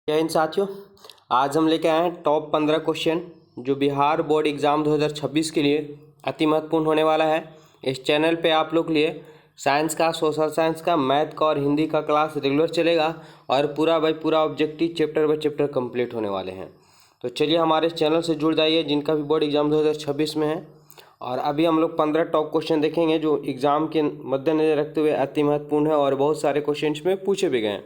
जय हिंद साथियों। आज हम लेके आए हैं टॉप 15 क्वेश्चन जो बिहार बोर्ड एग्ज़ाम 2026 के लिए अति महत्वपूर्ण होने वाला है। इस चैनल पे आप लोग के लिए साइंस का, सोशल साइंस का, मैथ का और हिंदी का क्लास रेगुलर चलेगा और पूरा बाई पूरा objective chapter by chapter complete होने वाले हैं। तो चलिए हमारे इस चैनल से जुड़ जाइए जिनका भी बोर्ड एग्ज़ाम 2026 में है। और अभी हम लोग 15 टॉप क्वेश्चन देखेंगे जो एग्ज़ाम के मद्देनजर रखते हुए अति महत्वपूर्ण है और बहुत सारे क्वेश्चन में पूछे भी गए हैं।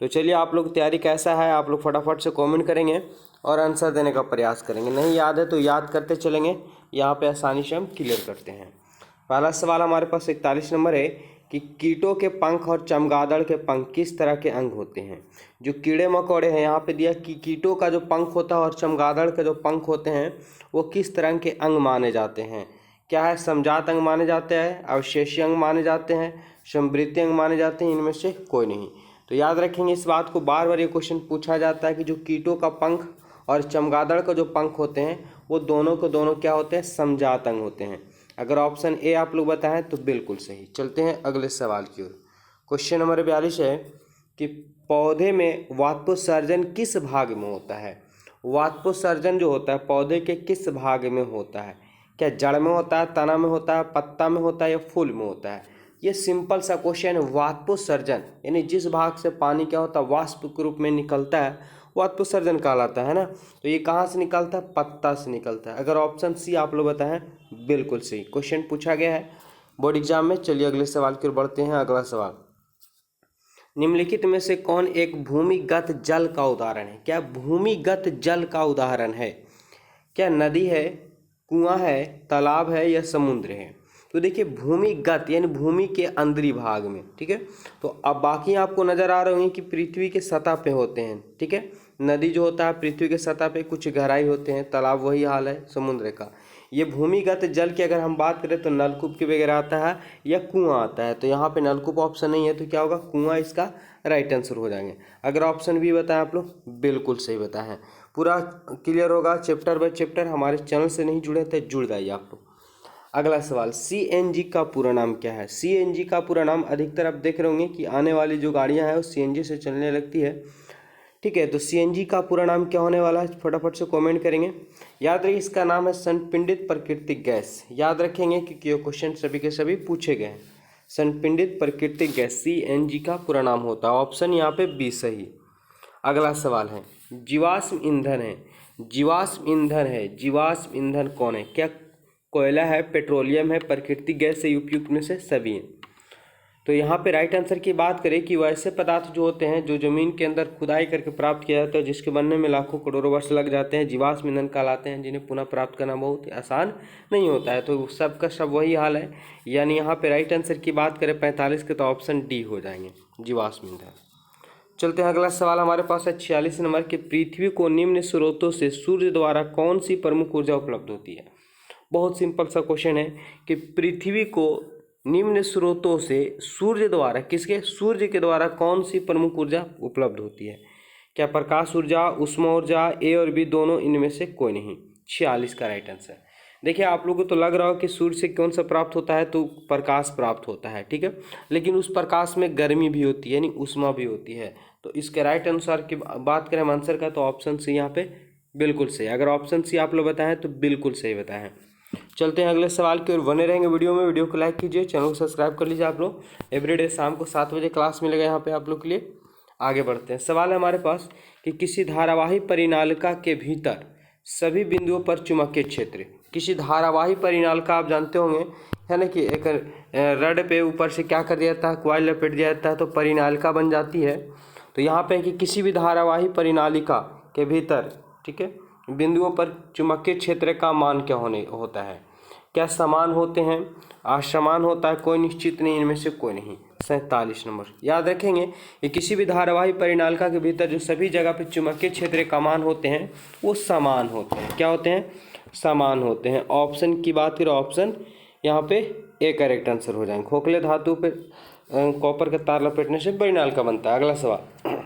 तो चलिए आप लोग तैयारी कैसा है, आप लोग फटाफट से कमेंट करेंगे और आंसर देने का प्रयास करेंगे। नहीं याद है तो याद करते चलेंगे, यहाँ पे आसानी से हम क्लियर करते हैं। पहला सवाल हमारे पास 41 नंबर है कि कीटों के पंख और चमगादड़ के पंख किस तरह के अंग होते हैं। जो कीड़े मकोड़े हैं यहाँ पे दिया कि कीटों का जो पंख होता है और चमगादड़ के जो पंख होते हैं वो किस तरह के अंग माने जाते हैं। क्या है, समजात अंग माने जाते हैं, अवशेषी अंग माने जाते हैं, समवृत्ति अंग माने जाते हैं, इनमें से कोई नहीं। तो याद रखेंगे इस बात को, बार बार ये क्वेश्चन पूछा जाता है कि जो कीटों का पंख और चमगादड़ का जो पंख होते हैं वो दोनों को दोनों क्या होते हैं, समजात अंग होते हैं। अगर ऑप्शन ए आप लोग बताएं तो बिल्कुल सही। चलते हैं अगले सवाल की ओर। क्वेश्चन नंबर 42 है कि पौधे में वाष्पोत्सर्जन किस भाग में होता है। वाष्पोत्सर्जन जो होता है पौधे के किस भाग में होता है। क्या जड़ में होता है, तना में होता है, पत्ता में होता है या फूल में होता है। ये सिंपल सा क्वेश्चन है। वाष्पोत्सर्जन यानी जिस भाग से पानी क्या होता है, वाष्प के रूप में निकलता है, वाष्पोत्सर्जन कहलाता है ना। तो ये कहाँ से निकलता है, पत्ता से निकलता है। अगर ऑप्शन सी आप लोग बताएं बिल्कुल सही। क्वेश्चन पूछा गया है बोर्ड एग्जाम में। चलिए अगले सवाल की ओर बढ़ते हैं। अगला सवाल, निम्नलिखित में से कौन एक भूमिगत जल का उदाहरण है। क्या भूमिगत जल का उदाहरण है। क्या नदी है, कुआं है, तालाब है या समुद्र है। तो देखिए भूमिगत यानी भूमि के अंदरी भाग में, ठीक है। तो अब बाकी आपको नजर आ रहे होंगे कि पृथ्वी के सतह पे होते हैं, ठीक है। नदी जो होता है पृथ्वी के सतह पे कुछ गहराई होते हैं, तालाब वही हाल है समुद्र का। ये भूमिगत जल की अगर हम बात करें तो नलकूप के वगैरह आता है या कुआं आता है। तो यहाँ पे नलकूप ऑप्शन नहीं है तो क्या होगा, कुआं इसका राइट आंसर हो जाएंगे। अगर ऑप्शन बी बताएं आप लोग बिल्कुल सही बताए हैं। पूरा क्लियर होगा चैप्टर बाय चैप्टर। हमारे चैनल से नहीं जुड़े तो जुड़ जाइए आप लोग। अगला सवाल, सीएनजी का पूरा नाम क्या है। सीएनजी का पूरा नाम अधिकतर आप देख रहे होंगे कि आने वाली जो गाड़ियां हैं वो सीएनजी से चलने लगती है, ठीक है। तो सीएनजी का पूरा नाम क्या होने वाला है, फटाफट से कमेंट करेंगे। याद रखिए इसका नाम है संपीड़ित प्राकृतिक गैस। याद रखेंगे क्योंकि ये क्वेश्चन सभी के सभी पूछे गए हैं। संपीड़ित प्राकृतिक गैस सीएनजी का पूरा नाम होता है। ऑप्शन यहाँ पे बी सही। अगला सवाल है, जीवाश्म ईंधन है। जीवाश्म ईंधन है, जीवाश्म ईंधन कौन है। क्या कोयला है, पेट्रोलियम है, प्राकृतिक गैस से उपयुक्त में से सभी हैं। तो यहाँ पे राइट आंसर की बात करें कि वैसे पदार्थ जो होते हैं जो जमीन के अंदर खुदाई करके प्राप्त किया जाता है, जिसके बनने में लाखों करोड़ों वर्ष लग जाते हैं, जीवाश्म ईंधन कहलाते हैं, जिन्हें पुनः प्राप्त करना बहुत आसान नहीं होता है। तो सबका सब वही हाल है। यानी यहाँ पे राइट आंसर की बात करें 45 के तो ऑप्शन डी हो जाएंगे, जीवाश्म ईंधन। चलते हैं अगला सवाल हमारे पास है 46 नंबर के, पृथ्वी को निम्न स्रोतों से सूर्य द्वारा कौन सी प्रमुख ऊर्जा उपलब्ध होती है। बहुत सिंपल सा क्वेश्चन है कि पृथ्वी को निम्न स्रोतों से सूर्य द्वारा, किसके, सूर्य के द्वारा कौन सी प्रमुख ऊर्जा उपलब्ध होती है। क्या प्रकाश ऊर्जा, उष्मा ऊर्जा, ए और बी दोनों, इनमें से कोई नहीं। 46 का राइट आंसर। देखिए आप लोगों को तो लग रहा हो कि सूर्य से कौन सा प्राप्त होता है, तो प्रकाश प्राप्त होता है, ठीक है। लेकिन उस प्रकाश में गर्मी भी होती है यानी उष्मा भी होती है। तो इसके राइट आंसर की बात करें आंसर का तो ऑप्शन सी यहाँ पे बिल्कुल सही। अगर ऑप्शन सी आप लोग बताएं तो बिल्कुल सही बताएं। चलते हैं अगले सवाल की ओर, बने रहेंगे वीडियो में। वीडियो को लाइक कीजिए, चैनल को सब्सक्राइब कर लीजिए। आप लोग एवरीडे शाम को 7 बजे क्लास मिलेगा यहाँ पे आप लोग के लिए। आगे बढ़ते हैं। सवाल है हमारे पास कि किसी धारावाही परिनालिका के भीतर सभी बिंदुओं पर चुंबकीय क्षेत्र। किसी धारावाही परिनालिका आप जानते होंगे है ना कि एक रड पे ऊपर से क्या कर दिया जाता है, कॉइल लपेट दिया जाता है तो परिनालिका बन जाती है। तो यहाँ पे कि किसी भी धारावाही परिनालिका के भीतर, ठीक है, बिंदुओं पर चुंबकीय क्षेत्र का मान क्या होता है। क्या समान होते हैं, असमान होता है, कोई निश्चित नहीं, इनमें से कोई नहीं। 47 नंबर। याद रखेंगे कि किसी भी धारावाही परिनालिका के भीतर जो सभी जगह पे चुंबकीय क्षेत्र का मान होते हैं वो समान होते हैं। क्या होते हैं, समान होते हैं। ऑप्शन की बात करें, ऑप्शन यहाँ पे ए करेक्ट आंसर हो जाएंगे। खोखले धातु पे कॉपर का तार लपेटने से परिनालिका बनता है। अगला सवाल,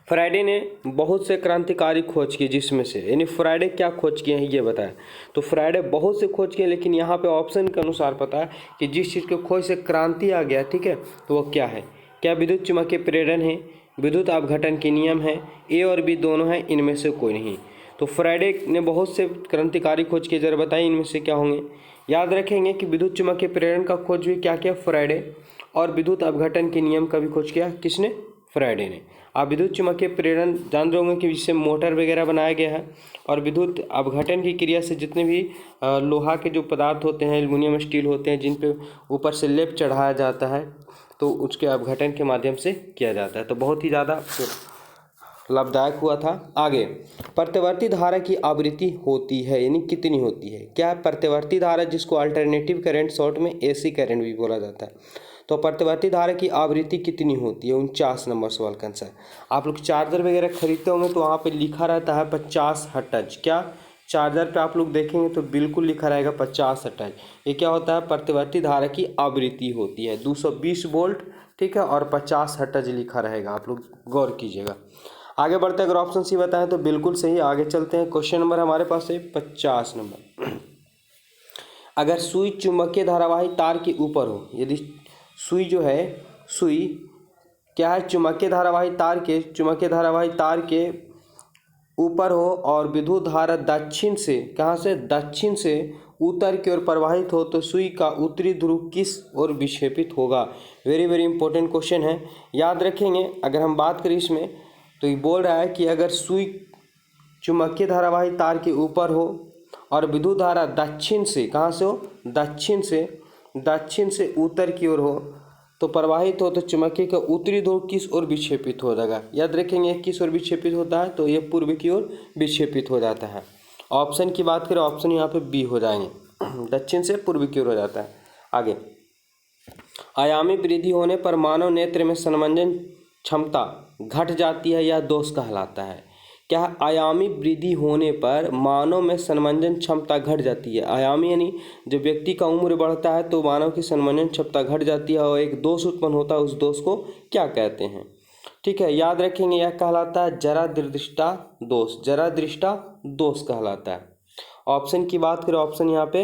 फ्राइडे ने बहुत से क्रांतिकारी खोज किए, जिसमें से यानी फ्राइडे क्या खोज किए हैं ये बताएं। तो फ्राइडे बहुत से खोज किए, लेकिन यहाँ पे ऑप्शन के अनुसार पता है कि जिस चीज़ के खोज से क्रांति आ गया, ठीक है, तो वो क्या है। क्या विद्युत चुम्बकीय प्रेरण है, विद्युत अपघटन के नियम हैं, ए और बी दोनों हैं, इनमें से कोई नहीं। तो फ्राइडे ने बहुत से क्रांतिकारी खोज किए, जरा बताइए इनमें से क्या होंगे। याद रखेंगे कि विद्युत चुम्बकीय प्रेरण का खोज भी क्या किया, फ्राइडे, और विद्युत अपघटन के नियम का भी खोज किया किसने, फ्राइडे ने। आप विद्युत चुम्बकीय प्रेरण जान रहे होंगे कि जिससे मोटर वगैरह बनाया गया है, और विद्युत अपघटन की क्रिया से जितने भी लोहा के जो पदार्थ होते हैं, एल्युमिनियम स्टील होते हैं, जिन पे ऊपर से लेप चढ़ाया जाता है, तो उसके अपघटन के माध्यम से किया जाता है। तो बहुत ही ज़्यादा लाभदायक हुआ था। आगे, प्रत्यावर्ती धारा की आवृत्ति होती है, यानी कितनी होती है। क्या प्रत्यावर्ती धारा, जिसको अल्टरनेटिव करंट शॉर्ट में एसी करंट भी बोला जाता है। तो प्रत्यावर्ती धारा की आवृत्ति कितनी होती है, 49 नंबर सवाल का आंसर। आप लोग चार्जर वगैरह खरीदते होंगे तो वहाँ पे लिखा रहता है 50 हर्ट्ज। क्या चार्जर पे आप लोग देखेंगे तो बिल्कुल लिखा रहेगा 50 हर्ट्ज। ये क्या होता है, प्रत्यावर्ती धारा की आवृत्ति होती है, 220 वोल्ट, ठीक है, और 50 हर्ट्ज लिखा रहेगा, आप लोग गौर कीजिएगा। आगे बढ़ते हैं, अगर ऑप्शन सी बताएं तो बिल्कुल सही। आगे चलते हैं, क्वेश्चन नंबर हमारे पास है 50 नंबर। अगर सुई चुंबकीय धारावाही तार के ऊपर हो, यदि सुई जो है, सुई क्या है, चुंबकीय धारावाही तार के ऊपर हो और विद्युत धारा दक्षिण से, कहाँ से, दक्षिण से उत्तर की ओर प्रवाहित हो, तो सुई का उत्तरी ध्रुव किस ओर विक्षेपित होगा। वेरी वेरी इंपॉर्टेंट क्वेश्चन है, याद रखेंगे। अगर हम बात करें इसमें, तो ये बोल रहा है कि अगर सुई चुंबकीय धारावाही तार के ऊपर हो और विद्युत धारा दक्षिण से, कहाँ से हो, दक्षिण से उत्तर की ओर हो, तो प्रवाहित हो, तो चुंबकीय का उत्तरी ध्रुव किस ओर विक्षेपित हो जाएगा। याद रखेंगे किस ओर विक्षेपित होता है, तो ये पूर्व की ओर विक्षेपित हो जाता है। ऑप्शन की बात करें, ऑप्शन यहाँ पे बी हो जाएंगे, दक्षिण से पूर्व की ओर हो जाता है। आगे, आयामी वृद्धि होने पर मानव नेत्र में संवेदन क्षमता घट जाती है, यह दोष कहलाता है। क्या आयामी वृद्धि होने पर मानव में संवेदन क्षमता घट जाती है। आयामी यानी जब व्यक्ति का उम्र बढ़ता है तो मानव की संवेदन क्षमता घट जाती है और एक दोष उत्पन्न होता है, उस दोष को क्या कहते हैं, ठीक है। याद रखेंगे, यह कहलाता है जरादृष्टा दोष, जरादृष्टा दोष कहलाता है। ऑप्शन की बात करें, ऑप्शन यहाँ पे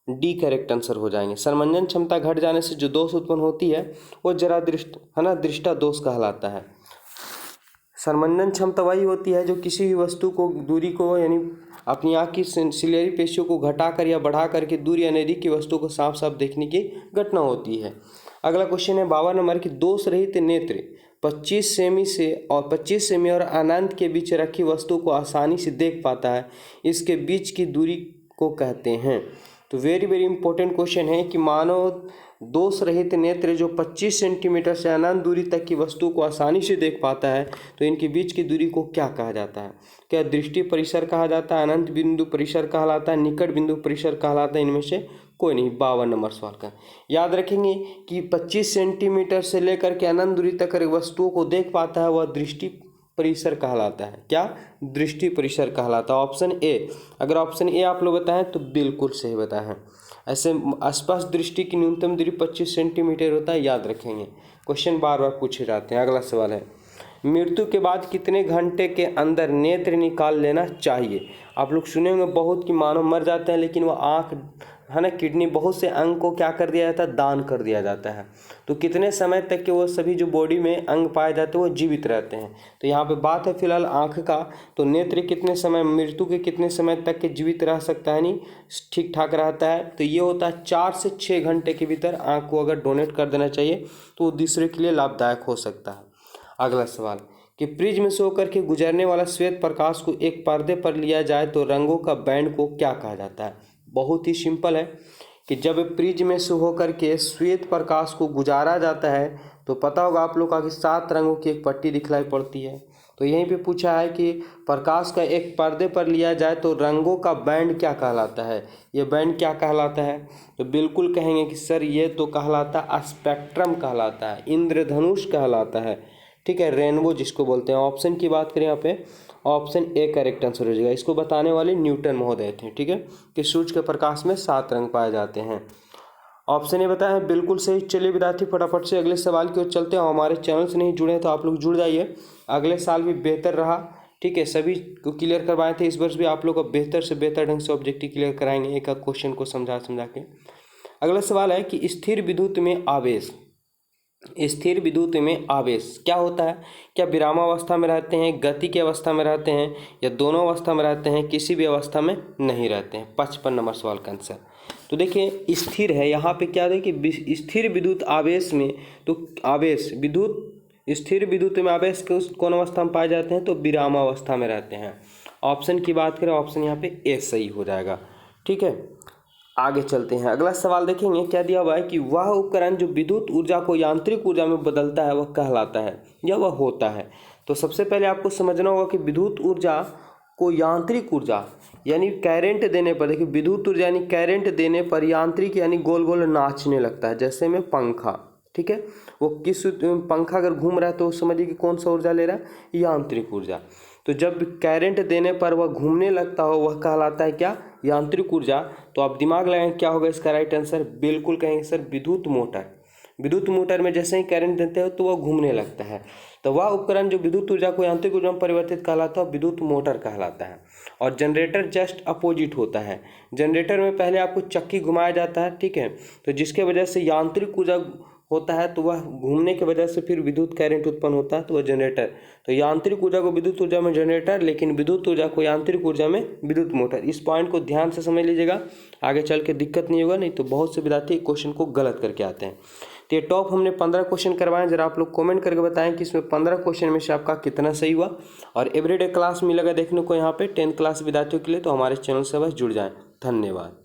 डी करेक्ट आंसर हो जाएंगे। संवेदन क्षमता घट जाने से जो दोष उत्पन्न होती है वो जरादृष्ट है ना, दृष्टा दोष कहलाता है। संवेदन क्षमता वही होती है जो किसी भी वस्तु को, दूरी को, यानी अपनी आँख की सिलेरी पेशियों को घटाकर या बढ़ाकर के दूर या नज़दीक की वस्तु को साफ साफ देखने की घटना होती है। अगला क्वेश्चन है 52 नंबर की, दोष रहित नेत्र 25 सेमी और अनंत के बीच रखी वस्तु को आसानी से देख पाता है, इसके बीच की दूरी को कहते हैं। तो वेरी वेरी इंपॉर्टेंट क्वेश्चन है कि मानव दोष रहित नेत्र जो 25 सेंटीमीटर से अनंत दूरी तक की वस्तु को आसानी से देख पाता है, तो इनके बीच की दूरी को क्या कहा जाता है। क्या दृष्टि परिसर कहा जाता है, अनंत बिंदु परिसर कहलाता है, निकट बिंदु परिसर कहलाता है, इनमें से कोई नहीं। 52 नंबर सवाल का याद रखेंगे कि 25 सेंटीमीटर से लेकर के अनंत दूरी तक वस्तुओं को देख पाता है, वह दृष्टि परिसर कहलाता है। क्या, दृष्टि परिसर कहलाता है। ऑप्शन ए, अगर ऑप्शन ए आप लोग बताएं तो बिल्कुल सही बताएं। ऐसे स्पष्ट दृष्टि की न्यूनतम दूरी 25 सेंटीमीटर होता है, याद रखेंगे। क्वेश्चन बार बार पूछे जाते हैं। अगला सवाल है, मृत्यु के बाद कितने घंटे के अंदर नेत्र निकाल लेना चाहिए। आप लोग सुने होंगे बहुत कि मानव मर जाते हैं लेकिन वह आँख है ना, किडनी, बहुत से अंग को क्या कर दिया जाता है, दान कर दिया जाता है। तो कितने समय तक के वो सभी जो बॉडी में अंग पाए जाते हैं वो जीवित रहते हैं। तो यहाँ पे बात है फिलहाल आँख का, तो नेत्र कितने समय, मृत्यु के कितने समय तक के जीवित रह सकता है, नहीं ठीक ठाक रहता है। तो ये होता है 4 से 6 घंटे के भीतर आँख को अगर डोनेट कर देना चाहिए तो वो दूसरे के लिए लाभदायक हो सकता है। अगला सवाल कि प्रिज्म से होकर के गुजरने वाला श्वेत प्रकाश को एक पर्दे पर लिया जाए तो रंगों का बैंड को क्या कहा जाता है। बहुत ही सिंपल है कि जब प्रिज्म से होकर के श्वेत प्रकाश को गुजारा जाता है तो पता होगा आप लोग का कि 7 रंगों की एक पट्टी दिखलाई पड़ती है। तो यहीं पे पूछा है कि प्रकाश का एक पर्दे पर लिया जाए तो रंगों का बैंड क्या कहलाता है, ये बैंड क्या कहलाता है। तो बिल्कुल कहेंगे कि सर ये तो कहलाता है स्पेक्ट्रम कहलाता है, इंद्रधनुष कहलाता है, ठीक है, रेनबो जिसको बोलते हैं। ऑप्शन की बात करें यहाँ पे, ऑप्शन ए करेक्ट आंसर हो जाएगा। इसको बताने वाले न्यूटन महोदय थे, ठीक है, कि सूर्य के प्रकाश में 7 रंग पाए जाते हैं। ऑप्शन ए बताया है, बिल्कुल सही। चलिए विद्यार्थी फटाफट से अगले सवाल की ओर चलते हैं। हमारे चैनल से नहीं जुड़े हैं तो आप लोग जुड़ जाइए। अगले साल भी बेहतर रहा, ठीक है, सभी को क्लियर करवाए थे, इस वर्ष भी आप लोग को बेहतर से बेहतर ढंग से ऑब्जेक्टिव क्लियर कराएंगे, एक एक क्वेश्चन को समझा के। अगला सवाल है कि स्थिर विद्युत में आवेश स्थिर विद्युत में आवेश क्या होता है? क्या विरामावस्था में रहते हैं, गति की अवस्था में रहते हैं, या दोनों अवस्था में रहते हैं, किसी भी अवस्था में नहीं रहते हैं? 55 नंबर सवाल का आंसर। तो देखिए स्थिर है, यहाँ पे क्या है कि स्थिर विद्युत आवेश में, तो आवेश विद्युत स्थिर विद्युत में आवेश कौन अवस्था में पाए जाते हैं? तो विरामावस्था में रहते हैं। ऑप्शन की बात करें, ऑप्शन यहाँ पे ए सही हो जाएगा। ठीक है, आगे चलते हैं। अगला सवाल देखेंगे, क्या दिया हुआ है कि वह उपकरण जो विद्युत ऊर्जा को यांत्रिक ऊर्जा में बदलता है वह कहलाता है या वह होता है। तो सबसे पहले आपको समझना होगा कि विद्युत ऊर्जा को यांत्रिक ऊर्जा यानी करंट देने पर, देखिए विद्युत ऊर्जा यानी करंट देने पर यांत्रिक यानी गोल गोल नाचने लगता है, जैसे में पंखा। ठीक है, वो किस पंखा अगर घूम रहा है तो समझिए कि कौन सा ऊर्जा ले रहा है? यांत्रिक ऊर्जा। तो जब करंट देने पर वह घूमने लगता हो वह कहलाता है क्या? यांत्रिक ऊर्जा। तो आप दिमाग लगाएं क्या होगा इसका राइट आंसर? बिल्कुल कहेंगे सर विद्युत मोटर। विद्युत मोटर में जैसे ही करंट देते हो तो वह घूमने लगता है, तो वह उपकरण जो विद्युत ऊर्जा को यांत्रिक ऊर्जा में परिवर्तित कहलाता है विद्युत मोटर कहलाता है। और जनरेटर जस्ट अपोजिट होता है। जनरेटर में पहले आपको चक्की घुमाया जाता है, ठीक है, तो जिसके वजह से यांत्रिक ऊर्जा होता है, तो वह घूमने की वजह से फिर विद्युत करंट उत्पन्न होता है, तो वह जनरेटर। तो यांत्रिक ऊर्जा को विद्युत ऊर्जा में जनरेटर, लेकिन विद्युत ऊर्जा को यांत्रिक ऊर्जा में विद्युत मोटर। इस पॉइंट को ध्यान से समझ लीजिएगा, आगे चल के दिक्कत नहीं होगा, नहीं तो बहुत से विद्यार्थी क्वेश्चन को गलत करके आते हैं। तो ये टॉप हमने 15 क्वेश्चन करवाए, जरा आप लोग कमेंट करके बताएं कि इसमें 15 क्वेश्चन में से आपका कितना सही हुआ। और एवरीडे क्लास मिलेगा देखने को यहाँ पे 10th क्लास विद्यार्थियों के लिए, तो हमारे चैनल से बस जुड़ जाएं। धन्यवाद।